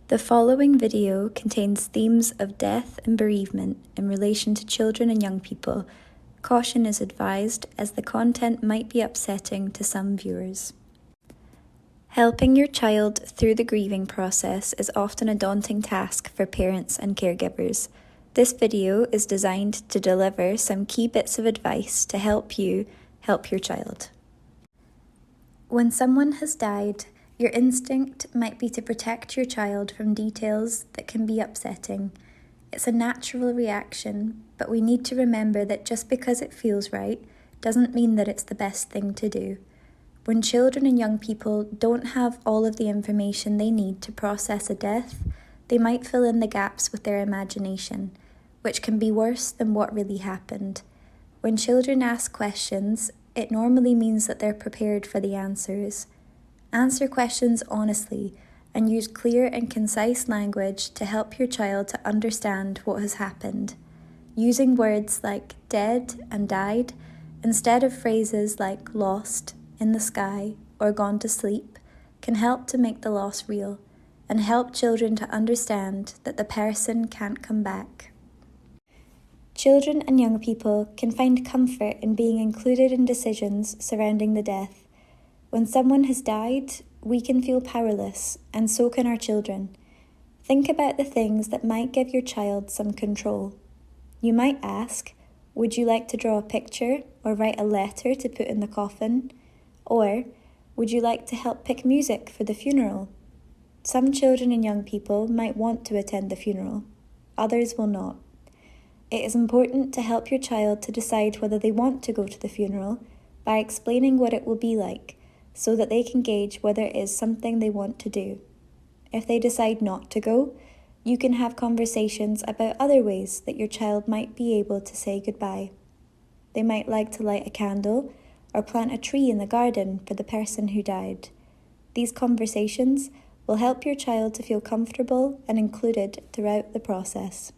The following video contains themes of death and bereavement in relation to children and young people. Caution is advised as the content might be upsetting to some viewers. Helping your child through the grieving process is often a daunting task for parents and caregivers. This video is designed to deliver some key bits of advice to help you help your child. When someone has died, your instinct might be to protect your child from details that can be upsetting. It's a natural reaction, but we need to remember that just because it feels right doesn't mean that it's the best thing to do. When children and young people don't have all of the information they need to process a death, they might fill in the gaps with their imagination, which can be worse than what really happened. When children ask questions, it normally means that they're prepared for the answers. Answer questions honestly and use clear and concise language to help your child to understand what has happened. Using words like dead and died instead of phrases like lost, in the sky, or gone to sleep can help to make the loss real and help children to understand that the person can't come back. Children and young people can find comfort in being included in decisions surrounding the death. When someone has died, we can feel powerless, and so can our children. Think about the things that might give your child some control. You might ask, would you like to draw a picture or write a letter to put in the coffin? Or, would you like to help pick music for the funeral? Some children and young people might want to attend the funeral. Others will not. It is important to help your child to decide whether they want to go to the funeral by explaining what it will be like, so that they can gauge whether it is something they want to do. If they decide not to go, you can have conversations about other ways that your child might be able to say goodbye. They might like to light a candle or plant a tree in the garden for the person who died. These conversations will help your child to feel comfortable and included throughout the process.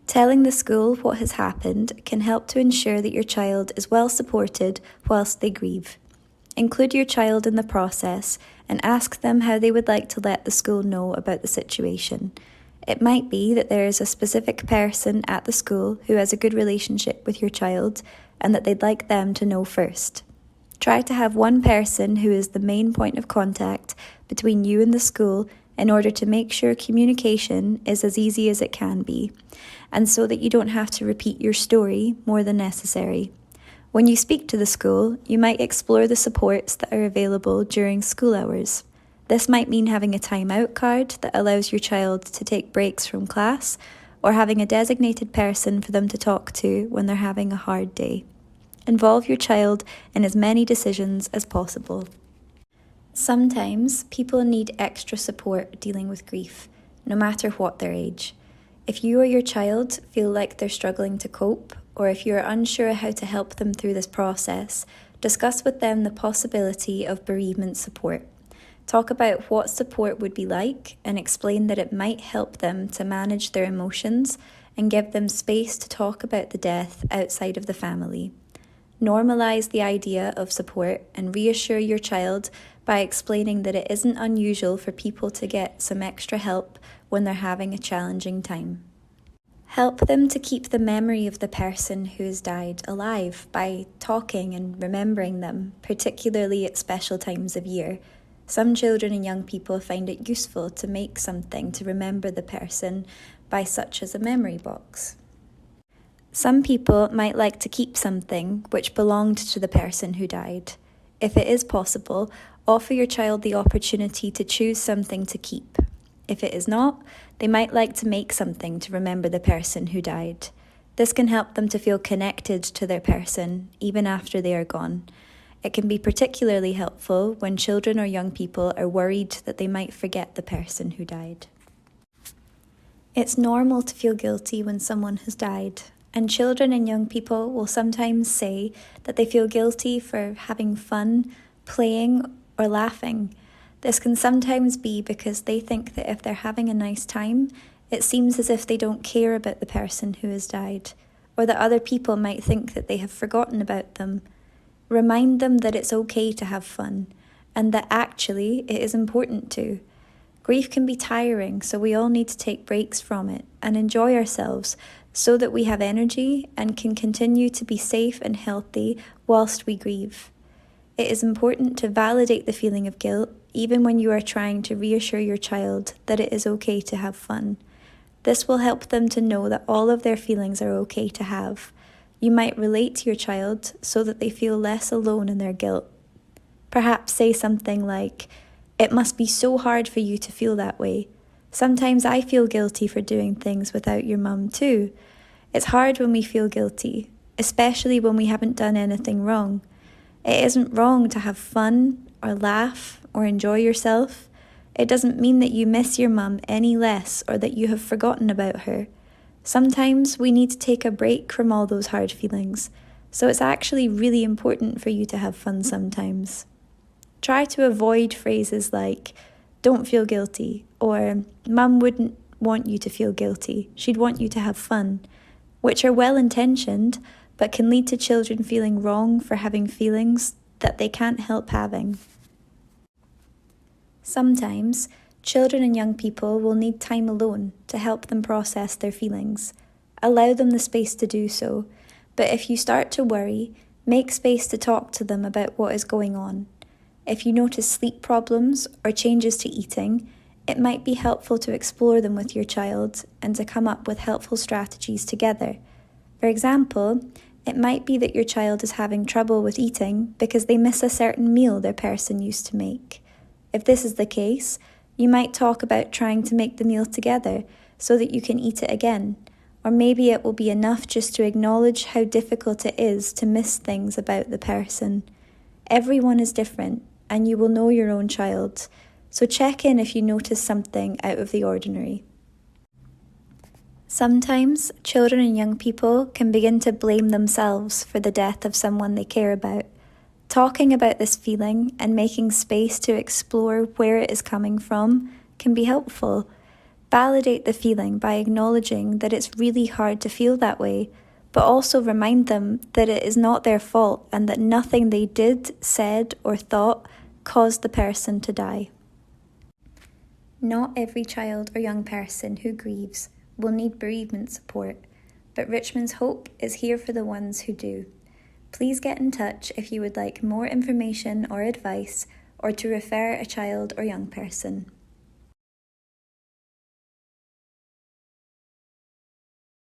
Telling the school what has happened can help to ensure that your child is well supported whilst they grieve. Include your child in the process and ask them how they would like to let the school know about the situation. It might be that there is a specific person at the school who has a good relationship with your child and that they'd like them to know first. Try to have one person who is the main point of contact between you and the school in order to make sure communication is as easy as it can be, and so that you don't have to repeat your story more than necessary. When you speak to the school, you might explore the supports that are available during school hours. This might mean having a time-out card that allows your child to take breaks from class, or having a designated person for them to talk to when they're having a hard day. Involve your child in as many decisions as possible. Sometimes people need extra support dealing with grief, no matter what their age. If you or your child feel like they're struggling to cope, or if you are unsure how to help them through this process, discuss with them the possibility of bereavement support. Talk about what support would be like and explain that it might help them to manage their emotions and give them space to talk about the death outside of the family. Normalize the idea of support and reassure your child by explaining that it isn't unusual for people to get some extra help when they're having a challenging time. Help them to keep the memory of the person who has died alive by talking and remembering them, particularly at special times of year. Some children and young people find it useful to make something to remember the person by, such as a memory box. Some people might like to keep something which belonged to the person who died. If it is possible, offer your child the opportunity to choose something to keep. If it is not, they might like to make something to remember the person who died. This can help them to feel connected to their person, even after they are gone. It can be particularly helpful when children or young people are worried that they might forget the person who died. It's normal to feel guilty when someone has died, and children and young people will sometimes say that they feel guilty for having fun, playing, or laughing. This can sometimes be because they think that if they're having a nice time, it seems as if they don't care about the person who has died, or that other people might think that they have forgotten about them. Remind them that it's okay to have fun, and that actually it is important to. Grief can be tiring, so we all need to take breaks from it and enjoy ourselves so that we have energy and can continue to be safe and healthy whilst we grieve. It is important to validate the feeling of guilt, even when you are trying to reassure your child that it is okay to have fun. This will help them to know that all of their feelings are okay to have. You might relate to your child so that they feel less alone in their guilt. Perhaps say something like, "It must be so hard for you to feel that way. Sometimes I feel guilty for doing things without your mum too. It's hard when we feel guilty, especially when we haven't done anything wrong. It isn't wrong to have fun or laugh or enjoy yourself. It doesn't mean that you miss your mum any less or that you have forgotten about her. Sometimes we need to take a break from all those hard feelings, so it's actually really important for you to have fun sometimes." Try to avoid phrases like, "Don't feel guilty," or "Mum wouldn't want you to feel guilty, she'd want you to have fun," which are well-intentioned but can lead to children feeling wrong for having feelings that they can't help having. Sometimes, children and young people will need time alone to help them process their feelings. Allow them the space to do so, but if you start to worry, make space to talk to them about what is going on. If you notice sleep problems or changes to eating, it might be helpful to explore them with your child and to come up with helpful strategies together. For example, it might be that your child is having trouble with eating because they miss a certain meal their person used to make. If this is the case, you might talk about trying to make the meal together so that you can eat it again, or maybe it will be enough just to acknowledge how difficult it is to miss things about the person. Everyone is different, and you will know your own child, so check in if you notice something out of the ordinary. Sometimes, children and young people can begin to blame themselves for the death of someone they care about. Talking about this feeling and making space to explore where it is coming from can be helpful. Validate the feeling by acknowledging that it's really hard to feel that way, but also remind them that it is not their fault and that nothing they did, said, or thought caused the person to die. Not every child or young person who grieves will need bereavement support, but Richmond's Hope is here for the ones who do. Please get in touch if you would like more information or advice, or to refer a child or young person.